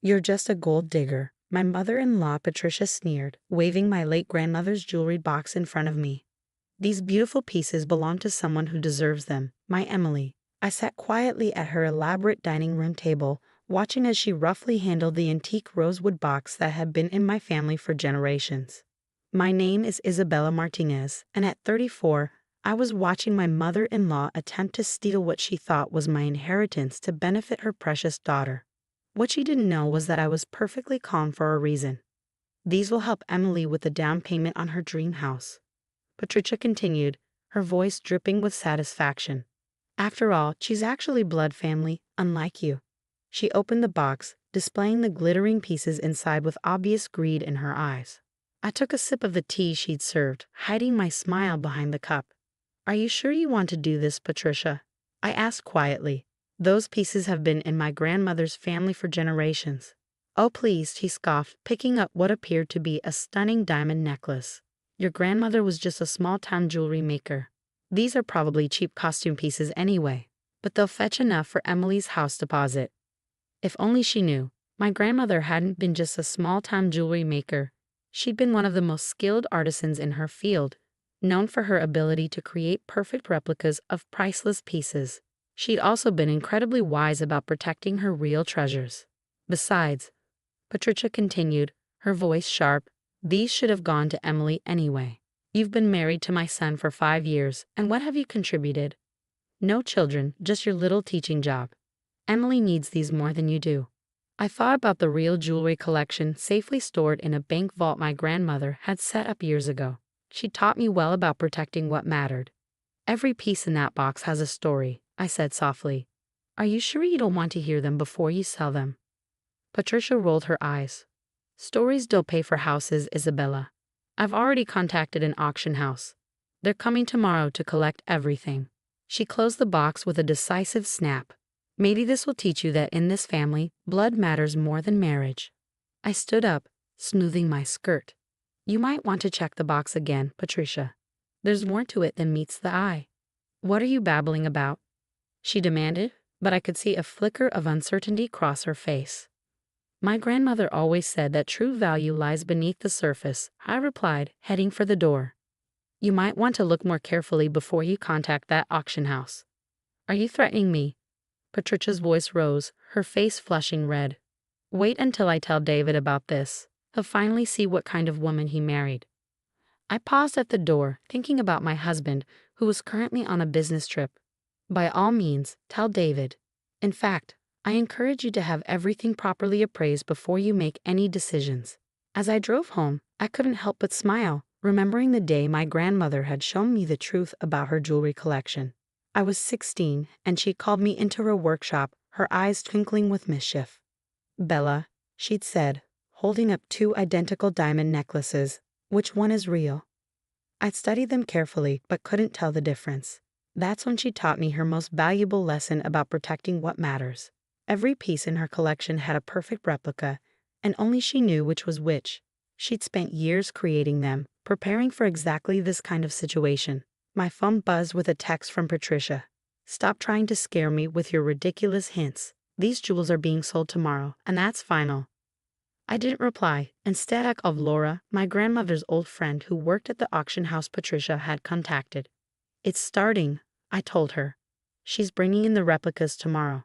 You're just a gold digger, my mother-in-law Patricia sneered, waving my late grandmother's jewelry box in front of me. These beautiful pieces belong to someone who deserves them, my Emily. I sat quietly at her elaborate dining room table, watching as she roughly handled the antique rosewood box that had been in my family for generations. My name is Isabella Martinez, and at 34, I was watching my mother-in-law attempt to steal what she thought was my inheritance to benefit her precious daughter. What she didn't know was that I was perfectly calm for a reason. These will help Emily with the down payment on her dream house. Patricia continued, her voice dripping with satisfaction. After all, she's actually blood family, unlike you. She opened the box, displaying the glittering pieces inside with obvious greed in her eyes. I took a sip of the tea she'd served, hiding my smile behind the cup. Are you sure you want to do this, Patricia? I asked quietly. Those pieces have been in my grandmother's family for generations. Oh please, he scoffed, picking up what appeared to be a stunning diamond necklace. Your grandmother was just a small-town jewelry maker. These are probably cheap costume pieces anyway, but they'll fetch enough for Emily's house deposit. If only she knew, my grandmother hadn't been just a small-town jewelry maker. She'd been one of the most skilled artisans in her field, known for her ability to create perfect replicas of priceless pieces. She'd also been incredibly wise about protecting her real treasures. Besides, Patricia continued, her voice sharp, these should have gone to Emily anyway. You've been married to my son for 5 years, and what have you contributed? No children, just your little teaching job. Emily needs these more than you do. I thought about the real jewelry collection safely stored in a bank vault my grandmother had set up years ago. She taught me well about protecting what mattered. Every piece in that box has a story, I said softly. Are you sure you don't want to hear them before you sell them? Patricia rolled her eyes. Stories don't pay for houses, Isabella. I've already contacted an auction house. They're coming tomorrow to collect everything. She closed the box with a decisive snap. Maybe this will teach you that in this family, blood matters more than marriage. I stood up, smoothing my skirt. You might want to check the box again, Patricia. There's more to it than meets the eye. What are you babbling about? She demanded, but I could see a flicker of uncertainty cross her face. My grandmother always said that true value lies beneath the surface, I replied, heading for the door. You might want to look more carefully before you contact that auction house. Are you threatening me? Patricia's voice rose, her face flushing red. Wait until I tell David about this. He'll finally see what kind of woman he married. I paused at the door, thinking about my husband, who was currently on a business trip. By all means, tell David. In fact, I encourage you to have everything properly appraised before you make any decisions. As I drove home, I couldn't help but smile, remembering the day my grandmother had shown me the truth about her jewelry collection. I was 16, and she called me into her workshop, her eyes twinkling with mischief. Bella, she'd said, holding up 2 identical diamond necklaces. Which one is real? I'd studied them carefully, but couldn't tell the difference. That's when she taught me her most valuable lesson about protecting what matters. Every piece in her collection had a perfect replica, and only she knew which was which. She'd spent years creating them, preparing for exactly this kind of situation. My phone buzzed with a text from Patricia. Stop trying to scare me with your ridiculous hints. These jewels are being sold tomorrow, and that's final. I didn't reply. Instead, I called Laura, my grandmother's old friend who worked at the auction house Patricia had contacted. It's starting, I told her. She's bringing in the replicas tomorrow.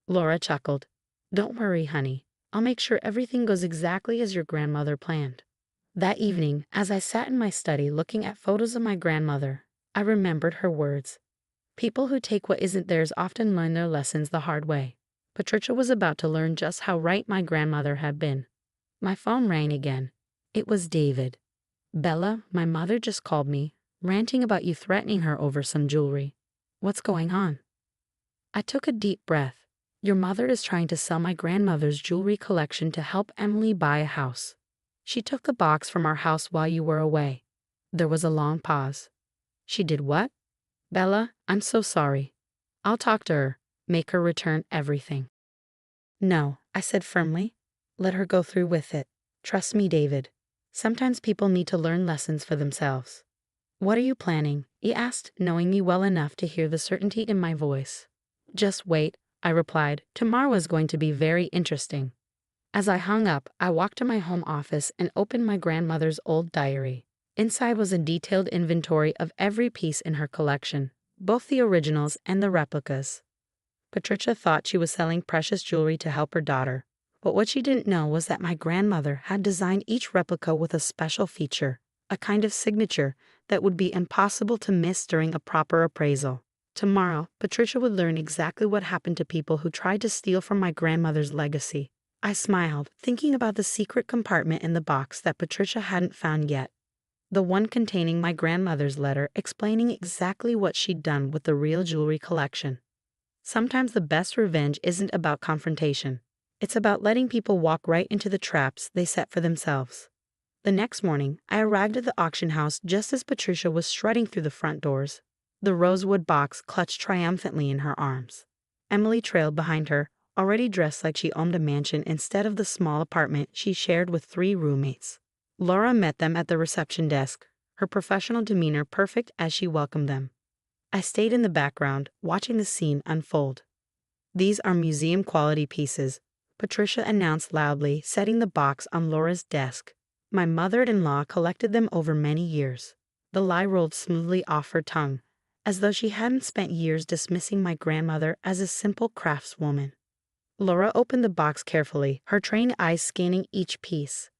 Laura chuckled. Don't worry, honey. I'll make sure everything goes exactly as your grandmother planned. That evening, as I sat in my study looking at photos of my grandmother, I remembered her words. People who take what isn't theirs often learn their lessons the hard way. Patricia was about to learn just how right my grandmother had been. My phone rang again. It was David. Bella, my mother just called me, ranting about you threatening her over some jewelry. What's going on? I took a deep breath. Your mother is trying to sell my grandmother's jewelry collection to help Emily buy a house. She took the box from our house while you were away. There was a long pause. She did what? Bella, I'm so sorry. I'll talk to her, make her return everything. No, I said firmly. Let her go through with it. Trust me, David. Sometimes people need to learn lessons for themselves. What are you planning? He asked, knowing me well enough to hear the certainty in my voice. Just wait, I replied. Tomorrow is going to be very interesting. As I hung up, I walked to my home office and opened my grandmother's old diary. Inside was a detailed inventory of every piece in her collection, both the originals and the replicas. Patricia thought she was selling precious jewelry to help her daughter, but what she didn't know was that my grandmother had designed each replica with a special feature, a kind of signature that would be impossible to miss during a proper appraisal. Tomorrow, Patricia would learn exactly what happened to people who tried to steal from my grandmother's legacy. I smiled, thinking about the secret compartment in the box that Patricia hadn't found yet. The one containing my grandmother's letter explaining exactly what she'd done with the real jewelry collection. Sometimes the best revenge isn't about confrontation. It's about letting people walk right into the traps they set for themselves. The next morning, I arrived at the auction house just as Patricia was strutting through the front doors, the rosewood box clutched triumphantly in her arms. Emily trailed behind her, already dressed like she owned a mansion instead of the small apartment she shared with 3 roommates. Laura met them at the reception desk, her professional demeanor perfect as she welcomed them. I stayed in the background, watching the scene unfold. "These are museum-quality pieces," Patricia announced loudly, setting the box on Laura's desk. "My mother-in-law collected them over many years." The lie rolled smoothly off her tongue, as though she hadn't spent years dismissing my grandmother as a simple craftswoman. Laura opened the box carefully, her trained eyes scanning each piece.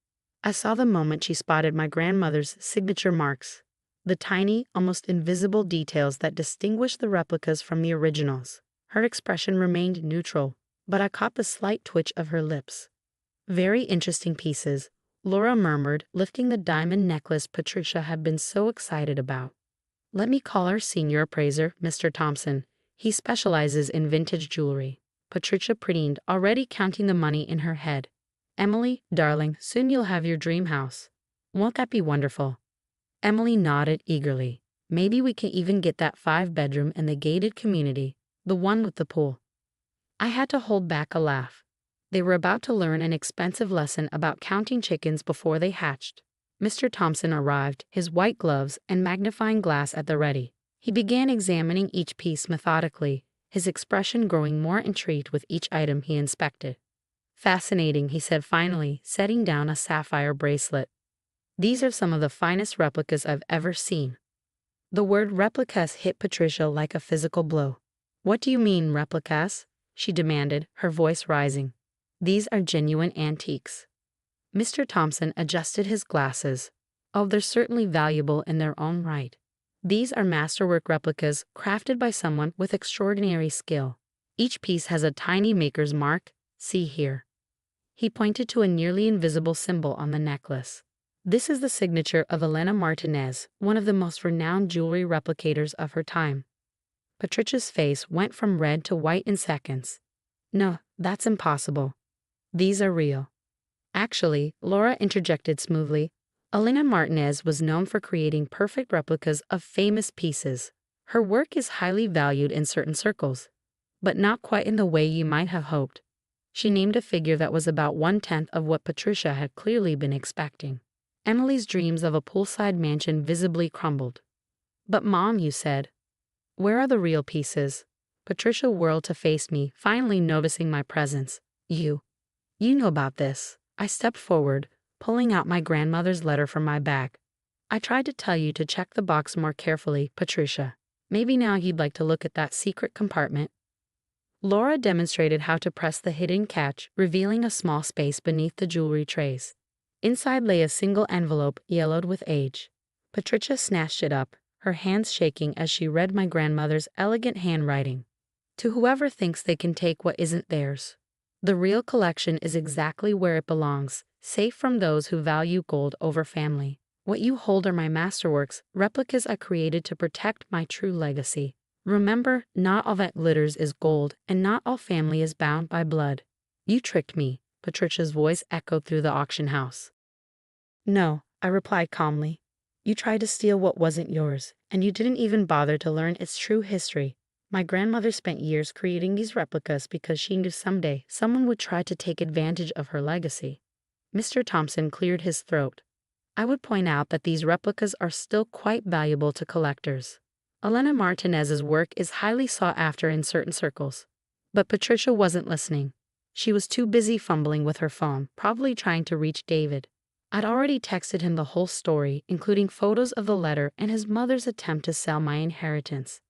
I saw the moment she spotted my grandmother's signature marks, the tiny, almost invisible details that distinguished the replicas from the originals. Her expression remained neutral, but I caught the slight twitch of her lips. "Very interesting pieces," Laura murmured, lifting the diamond necklace Patricia had been so excited about. "Let me call our senior appraiser, Mr. Thompson. He specializes in vintage jewelry." Patricia preened, already counting the money in her head. "Emily, darling, soon you'll have your dream house. Won't that be wonderful?" Emily nodded eagerly. "Maybe we can even get that 5-bedroom in the gated community, the one with the pool." I had to hold back a laugh. They were about to learn an expensive lesson about counting chickens before they hatched. Mr. Thompson arrived, his white gloves and magnifying glass at the ready. He began examining each piece methodically, his expression growing more intrigued with each item he inspected. "Fascinating," he said finally, setting down a sapphire bracelet. "These are some of the finest replicas I've ever seen." The word replicas hit Patricia like a physical blow. "What do you mean, replicas?" she demanded, her voice rising. "These are genuine antiques." Mr. Thompson adjusted his glasses. "Oh, they're certainly valuable in their own right. These are masterwork replicas crafted by someone with extraordinary skill. Each piece has a tiny maker's mark. See here." He pointed to a nearly invisible symbol on the necklace. "This is the signature of Elena Martinez, one of the most renowned jewelry replicators of her time." Patricia's face went from red to white in seconds. "No, that's impossible. These are real." "Actually," Laura interjected smoothly, "Elena Martinez was known for creating perfect replicas of famous pieces. Her work is highly valued in certain circles, but not quite in the way you might have hoped." She named a figure that was about 1/10 of what Patricia had clearly been expecting. Emily's dreams of a poolside mansion visibly crumbled. "But Mom, you said. Where are the real pieces?" Patricia whirled to face me, finally noticing my presence. You know about this." I stepped forward, pulling out my grandmother's letter from my bag. "I tried to tell you to check the box more carefully, Patricia. Maybe now you'd like to look at that secret compartment." Laura demonstrated how to press the hidden catch, revealing a small space beneath the jewelry trays. Inside lay a single envelope yellowed with age. Patricia snatched it up, her hands shaking as she read my grandmother's elegant handwriting. "To whoever thinks they can take what isn't theirs. The real collection is exactly where it belongs, safe from those who value gold over family. What you hold are my masterworks, replicas I created to protect my true legacy. Remember, not all that glitters is gold, and not all family is bound by blood." "You tricked me," Patricia's voice echoed through the auction house. "No," I replied calmly. "You tried to steal what wasn't yours, and you didn't even bother to learn its true history. My grandmother spent years creating these replicas because she knew someday someone would try to take advantage of her legacy." Mr. Thompson cleared his throat. "I would point out that these replicas are still quite valuable to collectors. Elena Martinez's work is highly sought after in certain circles." But Patricia wasn't listening. She was too busy fumbling with her phone, probably trying to reach David. I'd already texted him the whole story, including photos of the letter and his mother's attempt to sell my inheritance.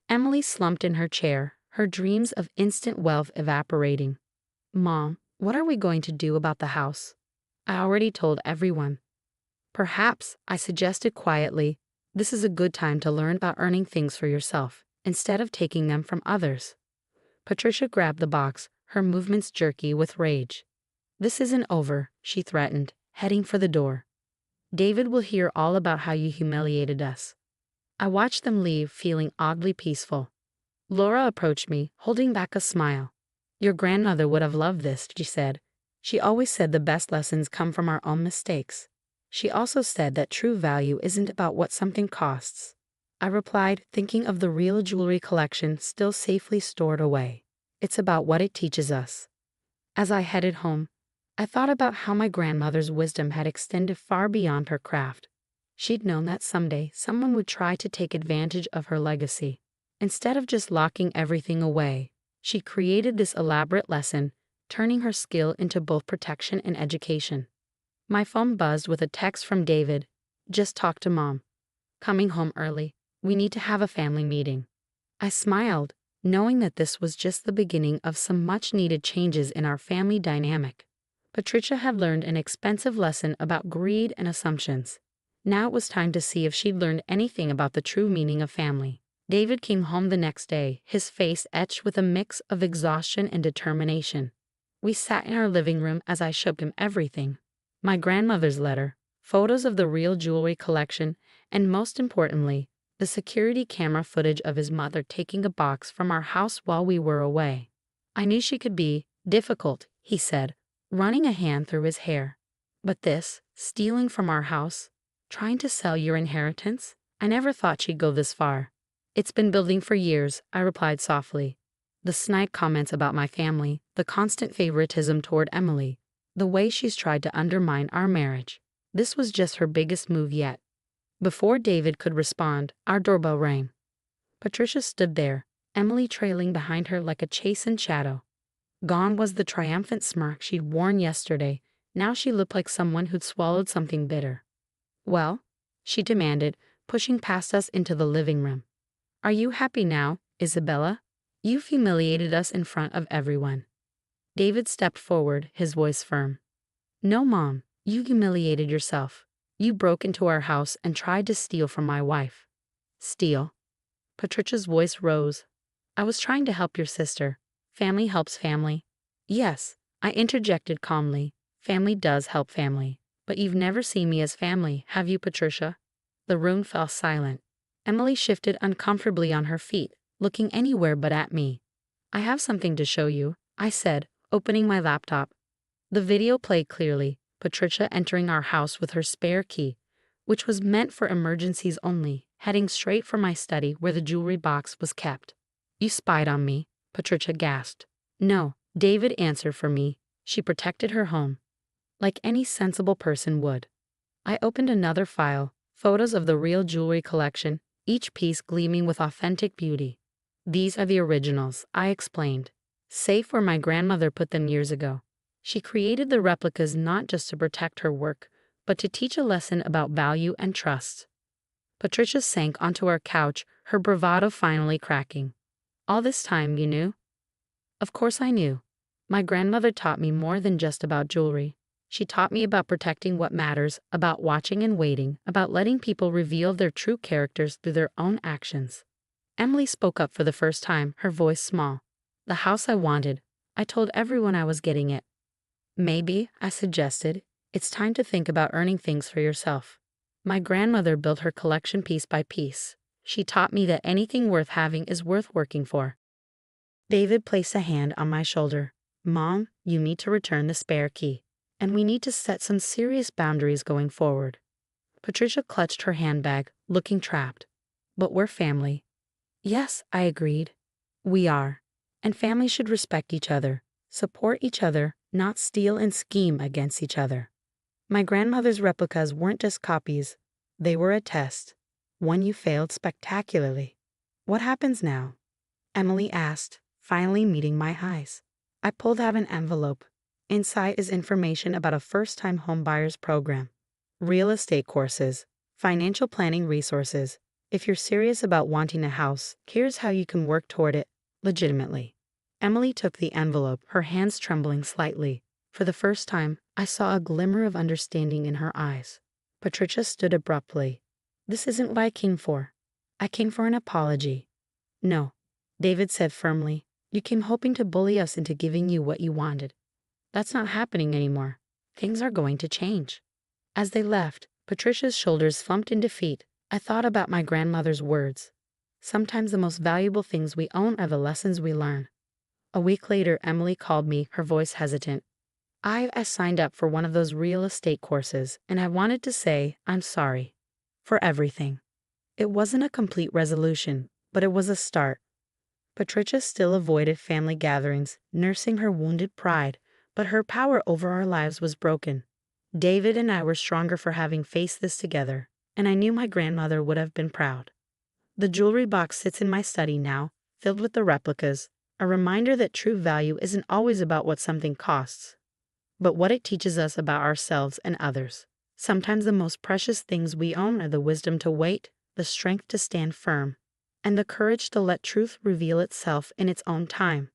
Emily slumped in her chair, her dreams of instant wealth evaporating. Mom, what are we going to do about the house? I already told everyone. Perhaps, I suggested quietly, this is a good time to learn about earning things for yourself, instead of taking them from others. Patricia grabbed the box, her movements jerky with rage. This isn't over, she threatened, heading for the door. David will hear all about how you humiliated us. I watched them leave, feeling oddly peaceful. Laura approached me, holding back a smile. Your grandmother would have loved this, she said. She always said the best lessons come from our own mistakes. She also said that true value isn't about what something costs. I replied, thinking of the real jewelry collection still safely stored away. It's about what it teaches us. As I headed home, I thought about how my grandmother's wisdom had extended far beyond her craft. She'd known that someday someone would try to take advantage of her legacy. Instead of just locking everything away, she created this elaborate lesson, turning her skill into both protection and education. My phone buzzed with a text from David. Just talked to Mom. Coming home early. We need to have a family meeting. I smiled, knowing that this was just the beginning of some much-needed changes in our family dynamic. Patricia had learned an expensive lesson about greed and assumptions. Now it was time to see if she'd learned anything about the true meaning of family. David came home the next day, his face etched with a mix of exhaustion and determination. We sat in our living room as I showed him everything. My grandmother's letter, photos of the real jewelry collection, and most importantly, the security camera footage of his mother taking a box from our house while we were away. I knew she could be difficult, he said, running a hand through his hair. But this, stealing from our house, trying to sell your inheritance, I never thought she'd go this far. It's been building for years, I replied softly. The snide comments about my family, the constant favoritism toward Emily, the way she's tried to undermine our marriage. This was just her biggest move yet. Before David could respond, our doorbell rang. Patricia stood there, Emily trailing behind her like a chastened shadow. Gone was the triumphant smirk she'd worn yesterday. Now she looked like someone who'd swallowed something bitter. Well, she demanded, pushing past us into the living room. Are you happy now, Isabella? You've humiliated us in front of everyone. David stepped forward, his voice firm. No, Mom, you humiliated yourself. You broke into our house and tried to steal from my wife. Steal? Patricia's voice rose. I was trying to help your sister. Family helps family. Yes, I interjected calmly. Family does help family. But you've never seen me as family, have you, Patricia? The room fell silent. Emily shifted uncomfortably on her feet, looking anywhere but at me. I have something to show you, I said, opening my laptop. The video played clearly, Patricia entering our house with her spare key, which was meant for emergencies only, heading straight for my study where the jewelry box was kept. You spied on me, Patricia gasped. No, David answered for me. She protected her home, like any sensible person would. I opened another file, photos of the real jewelry collection, each piece gleaming with authentic beauty. These are the originals, I explained. Safe where my grandmother put them years ago. She created the replicas not just to protect her work, but to teach a lesson about value and trust. Patricia sank onto our couch, her bravado finally cracking. All this time you knew? Of course I knew. My grandmother taught me more than just about jewelry. She taught me about protecting what matters, about watching and waiting, about letting people reveal their true characters through their own actions. Emily spoke up for the first time, her voice small. The house I wanted. I told everyone I was getting it. Maybe, I suggested, it's time to think about earning things for yourself. My grandmother built her collection piece by piece. She taught me that anything worth having is worth working for. David placed a hand on my shoulder. Mom, you need to return the spare key. And we need to set some serious boundaries going forward. Patricia clutched her handbag, looking trapped. But we're family. Yes, I agreed. We are. And families should respect each other, support each other, not steal and scheme against each other. My grandmother's replicas weren't just copies. They were a test. One you failed spectacularly. What happens now? Emily asked, finally meeting my eyes. I pulled out an envelope. Inside is information about a first-time homebuyers program, real estate courses, financial planning resources. If you're serious about wanting a house, here's how you can work toward it legitimately. Emily took the envelope, her hands trembling slightly. For the first time, I saw a glimmer of understanding in her eyes. Patricia stood abruptly. This isn't what I came for. I came for an apology. No, David said firmly. You came hoping to bully us into giving you what you wanted. That's not happening anymore. Things are going to change. As they left, Patricia's shoulders slumped in defeat. I thought about my grandmother's words. Sometimes the most valuable things we own are the lessons we learn. A week later, Emily called me, her voice hesitant. I signed up for one of those real estate courses, and I wanted to say I'm sorry. For everything. It wasn't a complete resolution, but it was a start. Patricia still avoided family gatherings, nursing her wounded pride, but her power over our lives was broken. David and I were stronger for having faced this together, and I knew my grandmother would have been proud. The jewelry box sits in my study now, filled with the replicas, a reminder that true value isn't always about what something costs, but what it teaches us about ourselves and others. Sometimes the most precious things we own are the wisdom to wait, the strength to stand firm, and the courage to let truth reveal itself in its own time.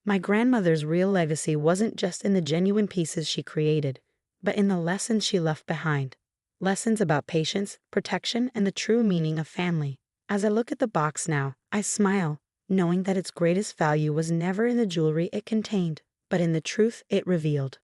My grandmother's real legacy wasn't just in the genuine pieces she created, but in the lessons she left behind. Lessons about patience, protection, and the true meaning of family. As I look at the box now, I smile, knowing that its greatest value was never in the jewelry it contained, but in the truth it revealed.